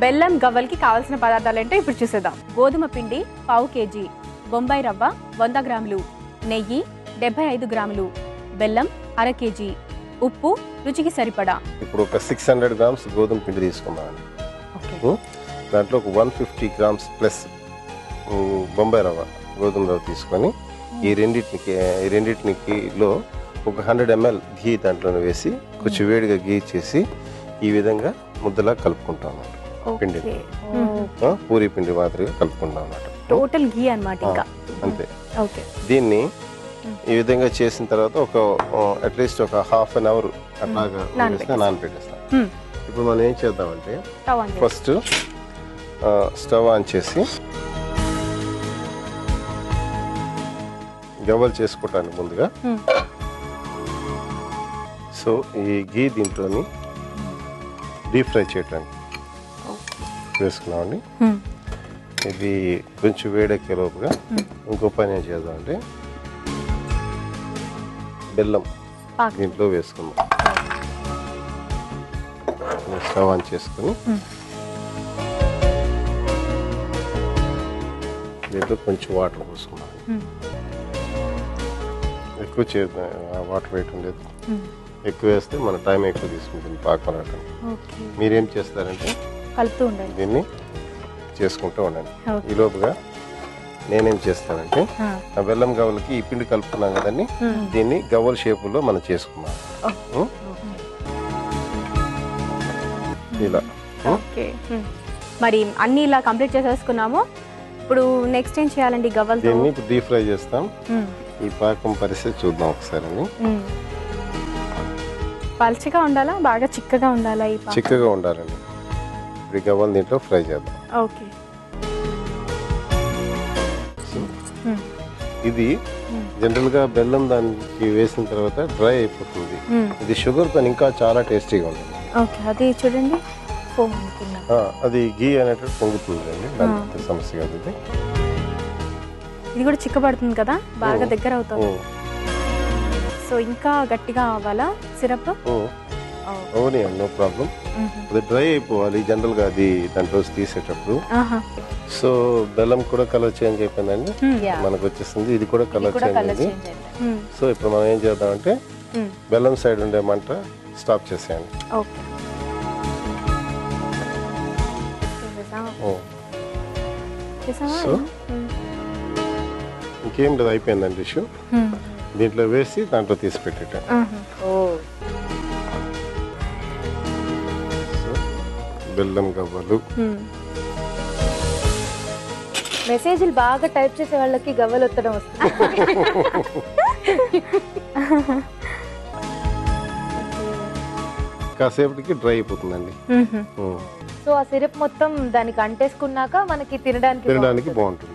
బెల్లం గవ్వలకి కావాల్సిన పదార్థాలు ఏంటో ఇప్పుడు చూసేద్దాం. గోధుమ పిండి పావు కేజీ, బొంబాయి రవ్వ 100 గ్రాములు, నెయ్యి 75 గ్రాములు, బెల్లం అర కేజీ, ఉప్పు రుచికి సరిపడా. ఇప్పుడు ఒక 600 గ్రామ్స్ గోధుమ పిండి తీసుకున్నామండి. దాంట్లో ఒక 150 గ్రామ్స్ ప్లస్ బొంబాయి రవ్వ గోధుమ రవ్వ తీసుకొని ఈ రెండింటిలో ఒక 100 ml ఘీ దాంట్లోనే వేసి కొంచెం వేడిగా ఘీ చేసి ఈ విధంగా ముద్దలా కలుపుకుంటాం అన్నమాట. పిండిని పూరి పిండి మాదిరిగా కలుపుకుంటాం అన్నమాట. టోటల్ ఘీ అన్నమాట ఇంకా. అంతే. దీన్ని ఈ విధంగా చేసిన తర్వాత ఒక అట్లీస్ట్ ఒక ½ an hour అట్లాగా నానబెట్టేస్తాం. ఇప్పుడు మనం ఏం చేద్దామంటే ఫస్ట్ స్టవ్ ఆన్ చేసి గవ్వలు చేసుకోవటానికి ముందుగా సో ఈ ఘీ దీంట్లోని డీప్ ఫ్రై చేయటానికి వేసుకున్నామండి. ఇది కొంచెం వేడెక్కే లోపుగా ఇంకో పని ఏం చేద్దామంటే బెల్లం దీంట్లో వేసుకుందాం. స్టవ్ ఆన్ చేసుకుని దీంట్లో కొంచెం వాటర్ పోసుకున్నాం. ఎక్కువ వాటర్ వేయటం లేదు, ఎక్కువ వేస్తే మన టైం ఎక్కువ తీసుకుంటుంది పాకం రావటం. మీరేం చేస్తారంటే కలుపుతూ ఉండండి, దీన్ని చేసుకుంటూ ఉండండి. ఈ లోపుగా నేనేం చేస్తానంటే ఆ బెల్లం గవ్వలకి ఈ పిండి కలుపుకున్నాం కదండి, దీన్ని గవ్వల షేపులో మనం చేసుకున్నాం ఇలా. మరి అన్ని ఇలా కంప్లీట్ చేసేసుకున్నాము. ఇప్పుడు నెక్స్ట్ ఏం చేయాలండి? గవ్వలు దీన్ని ఇప్పుడు డీప్ ఫ్రై చేస్తాం. ఈ పాకం పరిస్థితి చూద్దాం ఒకసారి. పల్చగా ఉండాలా, బాగా చిక్కగా ఉండాలా? చిక్కగా ఉండాలండి. ఇప్పుడు గవ్వలు దీంట్లో ఫ్రై చేద్దాం. ఓకే. ఇది జనరల్ గా బెల్లం దానికి వేసిన తర్వాత డ్రై అయిపోతుంది. ఇది షుగర్ తో ఇంకా చాలా టేస్టీగా ఉంటుంది. అది చూడండి, అది ఘీ అనేటువంటి పొంగుతుంది అండి, దాని సమస్య కాదు. ఇది కూడా చిక్కబడుతుంది కదా, బాగా దగ్గర అవుతుంది. సో ఇంకా గట్టిగా అవ్వాలా సిరప్? అవును, నో ప్రాబ్లం. అది డ్రై అయిపోవాలి జనరల్ గా అది దాంట్లో తీసేటప్పుడు. సో బెల్లం కూడా కలర్ చేంజ్ అయిపోయిందండి, మనకు వచ్చేసింది. ఇది కూడా కలర్ చేంజ్ అయింది. సో ఇప్పుడు మనం ఏం చేద్దామంటే బెల్లం సైడ్ ఉండే మంట స్టాప్ చేసేయండి. సో ఇంకేం లేదు, అయిపోయిందండి డిష్. దీంట్లో వేసి దాంట్లో తీసి పెట్టేట. బెల్లం గవ్వలు. మెసేజ్లు బాగా టైప్ చేసే వాళ్ళకి గవ్వలు ఒత్తడం వస్తుంది. కాసేపటికి డ్రై అయిపోతుందండి. సో ఆ సిరప్ మొత్తం దానికి అంటేసుకున్నాక మనకి తినడానికి బాగుంటుంది.